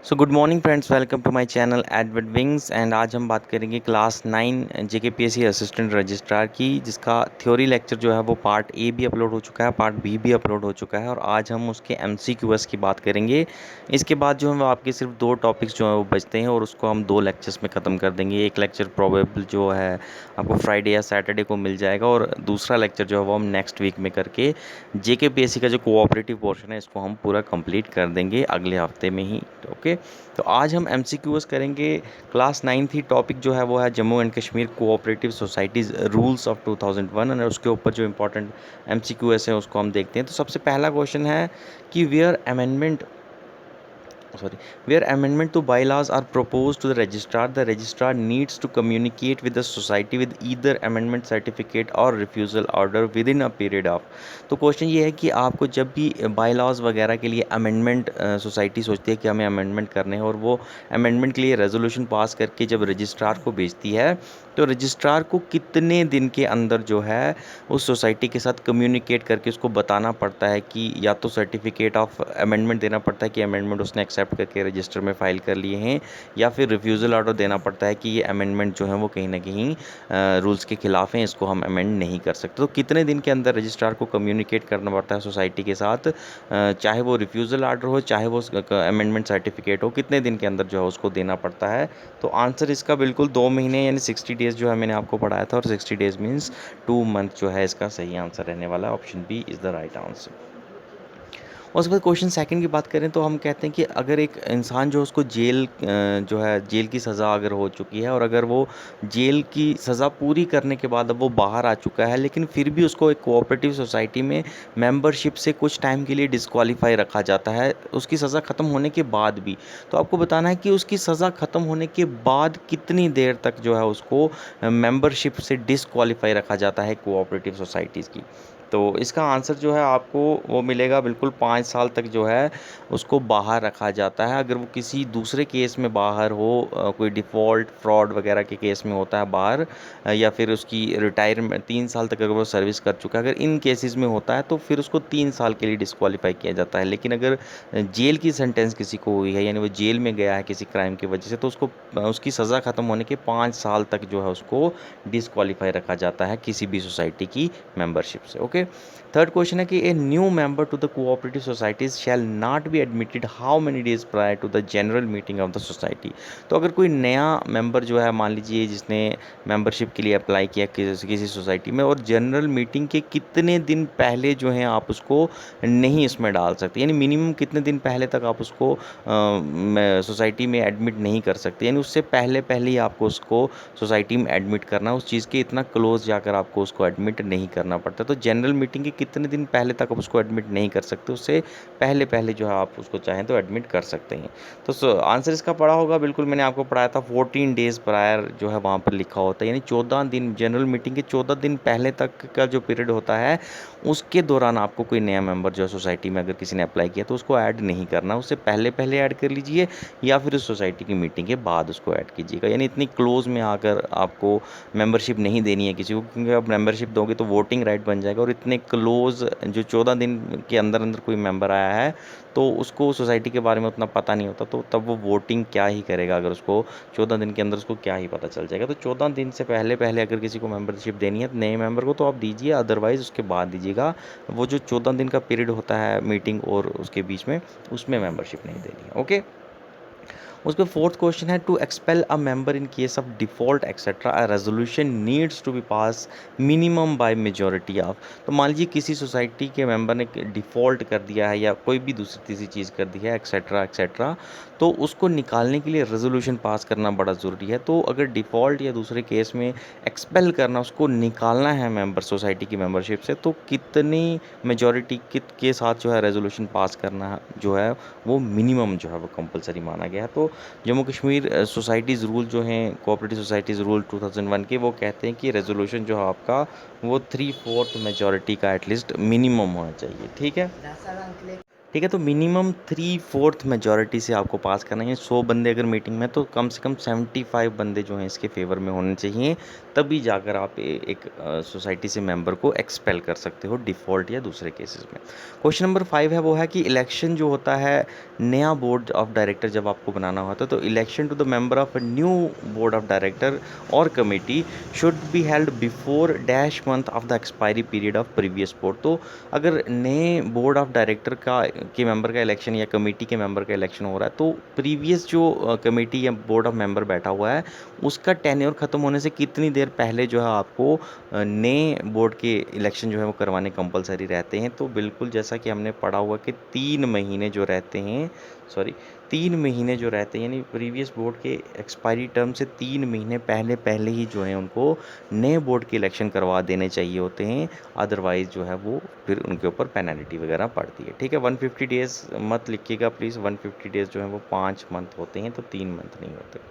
So good morning friends, welcome to my channel Edward Wings. And आज हम बात करेंगे क्लास 9 जेकेपीएससी असिस्टेंट रजिस्ट्रार की, जिसका थ्योरी लेक्चर जो है वो पार्ट ए भी अपलोड हो चुका है, पार्ट बी भी अपलोड हो चुका है और आज हम उसके एमसीक्यूएस की बात करेंगे। इसके बाद जो है वो आपके सिर्फ दो टॉपिक्स जो है वो बचते हैं और उसको हम दो लेक्चर्स में ख़त्म कर देंगे। एक लेक्चर प्रोबेबल जो है आपको फ्राइडे या सैटरडे को मिल जाएगा और दूसरा लेक्चर जो है वो हम नेक्स्ट वीक में करके जेकेपीएससी का जो कोऑपरेटिव पोर्शन है इसको हम पूरा कंप्लीट कर देंगे अगले हफ्ते में ही। ओके, तो आज हम एमसीक्यूएस करेंगे। क्लास 9 थी, टॉपिक जो है वो है Jammu and Kashmir cooperative societies rules of 2001 और उसके ऊपर जो इंपॉर्टेंट एमसीक्यूएस है उसको हम देखते हैं। तो सबसे पहला क्वेश्चन है कि where amendment to bylaws are proposed to the registrar needs to communicate with the society with either amendment certificate or refusal order within a period of। तो क्वेश्चन ये है कि आपको जब भी बाईलॉज वगैरह के लिए अमेंडमेंट सोसाइटी सोचती है कि हमें अमेंडमेंट करने हैं और वो अमेंडमेंट के लिए रेजोल्यूशन पास करके जब रजिस्ट्रार को भेजती है, तो रजिस्ट्रार को कितने दिन के अंदर जो है उस सोसाइटी के साथ कम्युनिकेट करके उसको बताना पड़ता है कि या तो सर्टिफिकेट ऑफ अमेंडमेंट देना पड़ता है कि अमेंडमेंट उसने एक्सेप्ट करके रजिस्टर में फ़ाइल कर लिए हैं, या फिर रिफ्यूज़ल ऑर्डर देना पड़ता है कि ये अमेंडमेंट जो है वो कहीं ना कहीं रूल्स के खिलाफ हैं, इसको हम अमेंड नहीं कर सकते। तो कितने दिन के अंदर रजिस्ट्रार को कम्युनिकेट करना पड़ता है सोसाइटी के साथ, चाहे वो रिफ्यूज़ल ऑर्डर हो चाहे वो अमेंडमेंट सर्टिफिकेट हो, कितने दिन के अंदर जो है उसको देना पड़ता है। तो आंसर इसका बिल्कुल 2 महीने यानी 60 डेज़ जो है मैंने आपको पढ़ाया था, और 60 डेज़ मीन्स 2 मंथ जो है इसका सही आंसर रहने वाला है। Option B is the right answer. और उसके बाद क्वेश्चन सेकंड की बात करें तो हम कहते हैं कि अगर एक इंसान जो उसको जो है जेल की सज़ा अगर हो चुकी है और अगर वो जेल की सज़ा पूरी करने के बाद अब वो बाहर आ चुका है, लेकिन फिर भी उसको एक कोऑपरेटिव सोसाइटी में मेंबरशिप से कुछ टाइम के लिए डिस्क्वालीफाई रखा जाता है उसकी सज़ा ख़त्म होने के बाद भी। तो आपको बताना है कि उसकी सज़ा ख़त्म होने के बाद कितनी देर तक जो है उसको मेंबरशिप से डिस्क्वालीफाई रखा जाता है कोऑपरेटिव सोसाइटीज़ की। तो इसका आंसर जो है आपको वो मिलेगा बिल्कुल 5 साल तक जो है उसको बाहर रखा जाता है। अगर वो किसी दूसरे केस में बाहर हो, कोई डिफ़ॉल्ट फ्रॉड वगैरह के केस में होता है बाहर, या फिर उसकी रिटायरमेंट 3 साल तक अगर वो सर्विस कर चुका है, अगर इन केसेस में होता है तो फिर उसको 3 साल के लिए डिस्क्वालीफाई किया जाता है। लेकिन अगर जेल की सेंटेंस किसी को हुई है यानी वो जेल में गया है किसी क्राइम की वजह से, तो उसको उसकी सज़ा ख़त्म होने के 5 साल तक जो है उसको डिस्क्वालीफाई रखा जाता है किसी भी सोसाइटी की मेंबरशिप से। ओके, थर्ड क्वेश्चन है कि a new member to the cooperative societies shall not be admitted how many days prior to the general meeting of the society. तो अगर कोई नया मेंबर जो है, मान लीजिए जिसने मेंबरशिप के लिए अप्लाई किया किसी सोसाइटी में, और जनरल मीटिंग के कितने दिन पहले जो है आप उसको नहीं इसमें डाल सकते, यानी मिनिमम कितने दिन पहले तक आप उसको सोसाइटी में एडमिट नहीं कर सकते, यानी उससे पहले पहले ही आपको उसको सोसाइटी में एडमिट करना, उस चीज़ के इतना क्लोज जाकर आपको उसको एडमिट नहीं करना पड़ता। तो जनरल मीटिंग के कितने दिन पहले तक आप उसको एडमिट नहीं कर सकते, उससे पहले पहले जो है आप उसको चाहें तो एडमिट कर सकते हैं। तो आंसर इसका पढ़ा होगा, बिल्कुल मैंने आपको पढ़ाया था 14 डेज़ प्रायर जो है वहाँ पर लिखा होता है, यानी 14 दिन, जनरल मीटिंग के 14 दिन पहले तक का जो पीरियड होता है उसके दौरान आपको कोई नया मेंबर जो है सोसाइटी में अगर किसी ने अप्लाई किया तो उसको ऐड नहीं करना, उससे पहले पहले ऐड कर लीजिए या फिर उस सोसाइटी की मीटिंग के बाद उसको ऐड कीजिएगा। यानी इतनी क्लोज में आकर आपको मेंबरशिप नहीं देनी है किसी को, क्योंकि आप मेंबरशिप दोगे तो वोटिंग राइट बन जाएगा, और इतने क्लोज जो 14 दिन के अंदर अंदर कोई मेंबर आया है तो उसको सोसाइटी के बारे में उतना पता नहीं होता, तो तब वो वोटिंग क्या ही करेगा अगर उसको 14 दिन के अंदर उसको क्या ही पता चल जाएगा। तो 14 दिन से पहले पहले अगर किसी को मेंबरशिप देनी है नए मेंबर को तो आप दीजिए, अदरवाइज़ उसके बाद दीजिएगा। वो जो 14 दिन का पीरियड होता है मीटिंग और उसके बीच में, उसमें मेंबरशिप नहीं देनी है। ओके, उसके फोर्थ क्वेश्चन है to expel a member in case of default etcetera a resolution needs to be pass minimum by majority of. तो मान लीजिए किसी सोसाइटी के मेंबर ने डिफ़ॉल्ट कर दिया है या कोई भी दूसरी तीसरी चीज़ कर दी है एक्सेट्रा एक्सेट्रा, तो उसको निकालने के लिए रेजोल्यूशन पास करना बड़ा ज़रूरी है। तो अगर डिफ़ॉल्ट या दूसरे केस में एक्सपेल करना, उसको निकालना है मेंबर सोसाइटी की मेंबरशिप से, तो कितनी मेजॉरिटी कित के साथ जो है रेजोल्यूशन पास करना जो है वो मिनिमम जो है वो कंपलसरी माना गया है। तो जम्मू कश्मीर सोसाइटीज़ रूल जो हैं, कोऑपरेटिव सोसाइटीज़ रूल 2001 के, वो कहते हैं कि रेजोल्यूशन जो है आपका वो 3/4 मेजॉरिटी का एटलीस्ट मिनिमम होना चाहिए। ठीक है, ठीक है, तो मिनिमम 3/4 मेजॉरिटी से आपको पास करना है। 100 बंदे अगर मीटिंग में, तो कम से कम 75 बंदे जो हैं इसके फेवर में होने चाहिए, तभी जाकर आप एक सोसाइटी से मेंबर को एक्सपेल कर सकते हो डिफ़ॉल्ट या दूसरे केसेस में। क्वेश्चन नंबर 5 है, वो है कि इलेक्शन जो होता है, नया बोर्ड ऑफ डायरेक्टर जब आपको बनाना होता है, तो election to the member of a new board of director और committee should be held before dash month of the expiry period of previous board. तो अगर नए बोर्ड ऑफ डायरेक्टर का के मेंबर का इलेक्शन या कमेटी के मेंबर का इलेक्शन हो रहा है, तो प्रीवियस जो कमेटी या बोर्ड ऑफ मेंबर बैठा हुआ है, उसका टेन्योर ख़त्म होने से कितनी देर पहले जो है आपको नए बोर्ड के इलेक्शन जो है वो करवाने कंपलसरी रहते हैं। तो बिल्कुल जैसा कि हमने पढ़ा हुआ कि 3 महीने जो रहते हैं, सॉरी, 3 महीने जो रहते हैं, यानी प्रीवियस बोर्ड के एक्सपायरी टर्म से 3 महीने पहले पहले ही जो है उनको नए बोर्ड के इलेक्शन करवा देने चाहिए होते हैं। अदरवाइज़ जो है वो फिर उनके ऊपर पेनल्टी वगैरह पड़ती है। ठीक है, 150 डेज़ मत लिखिएगा प्लीज़, 150 डेज़ जो है वो 5 मंथ होते हैं, तो 3 मंथ नहीं होते।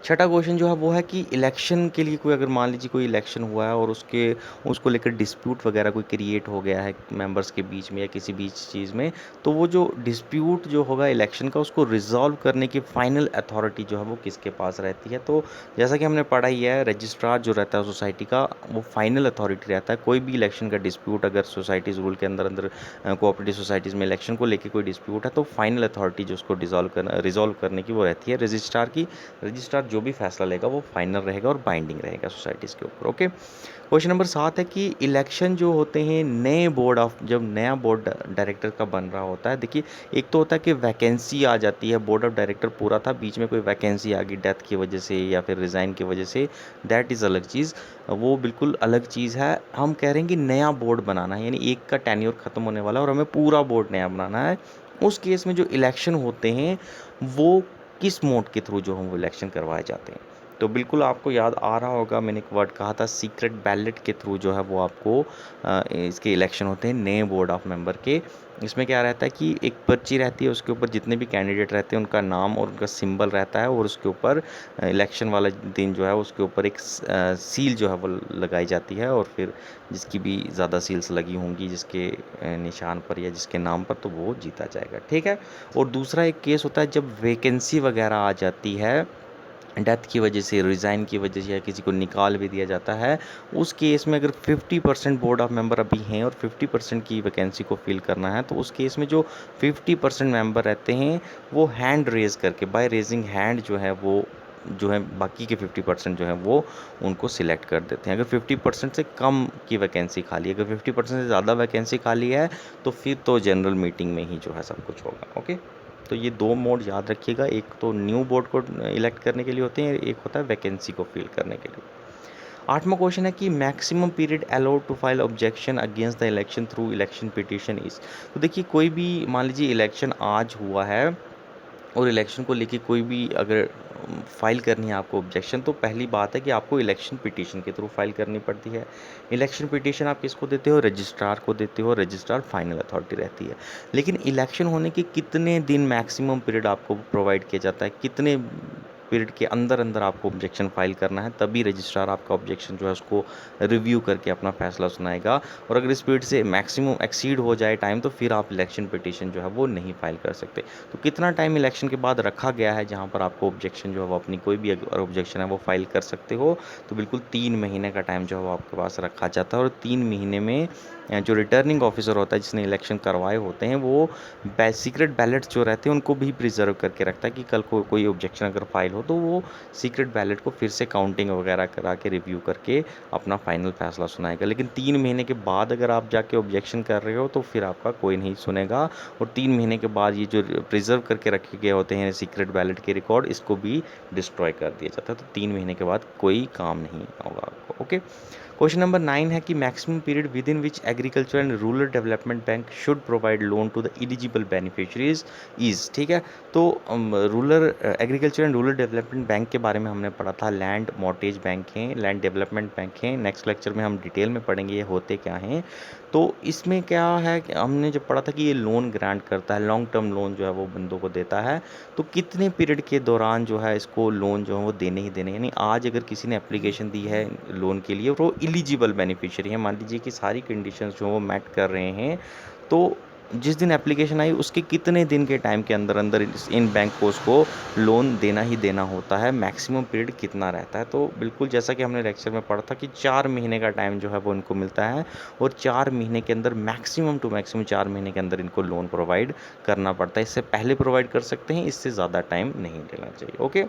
छठा क्वेश्चन जो है वो है कि इलेक्शन के लिए कोई, अगर मान लीजिए कोई इलेक्शन हुआ है और उसको लेकर डिस्प्यूट वगैरह कोई क्रिएट हो गया है मेंबर्स के बीच में या किसी बीच चीज़ में, तो वो जो डिस्प्यूट जो होगा इलेक्शन का, उसको रिजॉल्व करने की फाइनल अथॉरिटी जो है वो किसके पास रहती है। तो जैसा कि हमने पढ़ा ही है, रजिस्ट्रार जो रहता है सोसाइटी का, वो फाइनल अथॉरिटी रहता है। कोई भी इलेक्शन का डिस्प्यूट अगर सोसाइटीज़ रूल के अंदर अंदर कोऑपरेटिव सोसाइटीज़ में इलेक्शन को लेकर कोई डिस्प्यूट है, तो फाइनल अथॉरिटी जो उसको रिजॉल्व करने की वो रहती है रजिस्ट्रार की। रजिस्ट्रार जो भी फैसला लेगा वो फाइनल रहेगा और बाइंडिंग रहेगा सोसाइटीज़ के ऊपर। ओके, क्वेश्चन नंबर 7 है कि इलेक्शन जो होते हैं नए बोर्ड ऑफ, जब नया बोर्ड डायरेक्टर का बन रहा होता है, देखिए एक तो होता है कि वैकेंसी आ जाती है, बोर्ड ऑफ डायरेक्टर पूरा था, बीच में कोई वैकेंसी आ गई डेथ की वजह से या फिर रिज़ाइन की वजह से, दैट इज़ अलग चीज़, वो बिल्कुल अलग चीज़ है। हम कह रहे हैं कि नया बोर्ड बनाना है, यानी एक का टेन्योर ख़त्म होने वाला है और हमें पूरा बोर्ड नया बनाना है। उस केस में जो इलेक्शन होते हैं वो किस मोड के थ्रू जो हम वो इलेक्शन करवाए जाते हैं। तो बिल्कुल आपको याद आ रहा होगा, मैंने एक वर्ड कहा था सीक्रेट बैलेट के थ्रू जो है वो आपको इसके इलेक्शन होते हैं नए बोर्ड ऑफ मेंबर के। इसमें क्या रहता है कि एक पर्ची रहती है, उसके ऊपर जितने भी कैंडिडेट रहते हैं उनका नाम और उनका सिंबल रहता है, और उसके ऊपर इलेक्शन वाला दिन जो है उसके ऊपर एक सील जो है वो लगाई जाती है, और फिर जिसकी भी ज़्यादा सील्स लगी होंगी जिसके निशान पर या जिसके नाम पर, तो वो जीता जाएगा। ठीक है, और दूसरा एक केस होता है जब वैकेंसी वगैरह आ जाती है, डेथ की वजह से, रिज़ाइन की वजह से, या किसी को निकाल भी दिया जाता है। उस केस में अगर 50% बोर्ड ऑफ मेंबर अभी हैं और 50% की वैकेंसी को फिल करना है, तो उस केस में जो 50% मेंबर रहते हैं वो हैंड रेज़ करके, बाय रेजिंग हैंड जो है वो जो है बाकी के 50% जो है वो उनको सिलेक्ट कर देते हैं। अगर 50% से कम की वैकेंसी खाली है, अगर 50% से ज़्यादा वैकेंसी खाली है, तो फिर तो जनरल मीटिंग में ही जो है सब कुछ होगा। ओके, तो ये 2 मोड याद रखिएगा, एक तो न्यू बोर्ड को इलेक्ट करने के लिए होते हैं, एक होता है वैकेंसी को फिल करने के लिए। 8वां क्वेश्चन है कि maximum period allowed to file objection against the election through election petition is. तो देखिए कोई भी, मान लीजिए इलेक्शन आज हुआ है और इलेक्शन को लेके कोई भी अगर फाइल करनी है आपको ऑब्जेक्शन, तो पहली बात है कि आपको इलेक्शन पिटीशन के थ्रू फाइल करनी पड़ती है। इलेक्शन पिटीशन आप किसको देते हो? रजिस्ट्रार को देते हो, रजिस्ट्रार फाइनल अथॉरिटी रहती है। लेकिन इलेक्शन होने के कितने दिन मैक्सिमम पीरियड आपको प्रोवाइड किया जाता है, कितने पीरियड के अंदर अंदर आपको ऑब्जेक्शन फाइल करना है, तभी रजिस्ट्रार आपका ऑब्जेक्शन जो है उसको रिव्यू करके अपना फैसला सुनाएगा। और अगर इस पीरियड से मैक्सिमम एक्सीड हो जाए टाइम, तो फिर आप इलेक्शन पिटीशन जो है वो नहीं फाइल कर सकते। तो कितना टाइम इलेक्शन के बाद रखा गया है जहाँ पर आपको ऑब्जेक्शन जो है वो अपनी कोई भी अगर ऑब्जेक्शन है वो फाइल कर सकते हो, तो बिल्कुल 3 महीने का टाइम जो है वो आपके पास रखा जाता है। और 3 महीने में जो रिटर्निंग ऑफिसर होता है जिसने इलेक्शन करवाए होते हैं, वो सीक्रेट बैलेट्स जो रहते हैं उनको भी प्रिजर्व करके रखता है कि कल को कोई ऑब्जेक्शन अगर फाइल हो, तो वो सीक्रेट बैलेट को फिर से काउंटिंग वगैरह करा के रिव्यू करके अपना फाइनल फैसला सुनाएगा। लेकिन 3 महीने के बाद अगर आप जाके ऑब्जेक्शन कर रहे हो, तो फिर आपका कोई नहीं सुनेगा। और 3 महीने के बाद ये जो प्रिजर्व करके रखे गए होते हैं सीक्रेट बैलेट के रिकॉर्ड, इसको भी डिस्ट्रॉय कर दिया जाता है। तो 3 महीने के बाद कोई काम नहीं होगा आपको। ओके, क्वेश्चन नंबर 9 है कि maximum period within which agriculture and rural development bank should provide loan to the eligible beneficiaries is. ठीक है, तो rural agriculture and rural development bank के बारे में हमने पढ़ा था, लैंड मॉर्टेज बैंक हैं, लैंड डेवलपमेंट बैंक हैं। नेक्स्ट लेक्चर में हम डिटेल में पढ़ेंगे ये होते क्या हैं। तो इसमें क्या है कि हमने जब पढ़ा था कि ये लोन ग्रांट करता है, लॉन्ग टर्म लोन जो है वो बंदों को देता है। तो कितने पीरियड के दौरान जो है इसको लोन जो है वो देने ही देने, यानी आज अगर किसी ने एप्लीकेशन दी है लोन के लिए और वो एलिजिबल बेनिफिशियरी है, मान लीजिए कि सारी कंडीशंस जो वो मेट कर रहे हैं, तो जिस दिन एप्लीकेशन आई उसके कितने दिन के टाइम के अंदर अंदर इन बैंक को उसको लोन देना ही देना होता है, मैक्सिमम पीरियड कितना रहता है। तो बिल्कुल जैसा कि हमने लेक्चर में पढ़ा था कि 4 महीने का टाइम जो है वो इनको मिलता है, और 4 महीने के अंदर मैक्सिमम टू मैक्सिमम 4 महीने के अंदर इनको लोन प्रोवाइड करना पड़ता है। इससे पहले प्रोवाइड कर सकते हैं, इससे ज़्यादा टाइम नहीं लेना चाहिए। ओके।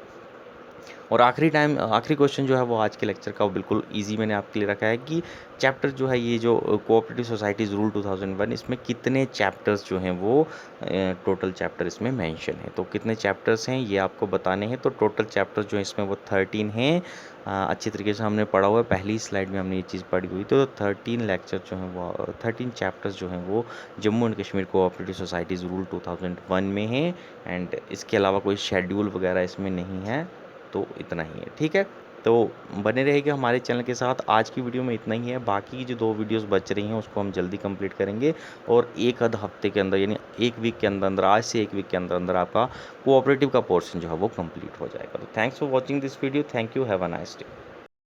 और आखिरी क्वेश्चन जो है वो आज के लेक्चर का वो बिल्कुल इजी मैंने आपके लिए रखा है कि चैप्टर जो है ये जो कोऑपरेटिव सोसाइटीज़ रूल 2001, इसमें कितने चैप्टर्स जो हैं वो टोटल चैप्टर इसमें मेंशन है। तो कितने चैप्टर्स हैं ये आपको बताने हैं। तो टोटल चैप्टर्स जो हैं इसमें वो 13 हैं। अच्छी तरीके से हमने पढ़ा हुआ है, पहली स्लाइड में हमने ये चीज़ पढ़ी हुई। तो 13 लेक्चर जो हैं वो 13 चैप्टर्स जो हैं वो Jammu and Kashmir cooperative societies rule 2001 में हैं। एंड इसके अलावा कोई शेड्यूल वगैरह इसमें नहीं है। तो इतना ही है, ठीक है। तो बने रहेगा हमारे चैनल के साथ। आज की वीडियो में इतना ही है, बाकी की जो 2 वीडियोस बच रही हैं उसको हम जल्दी कंप्लीट करेंगे, और एक आध हफ्ते के अंदर यानी 1 वीक के अंदर अंदर, आज से 1 वीक के अंदर अंदर आपका कोऑपरेटिव का पोर्शन जो है वो कंप्लीट हो जाएगा। तो thanks for watching this video. Thank you. Have a nice day.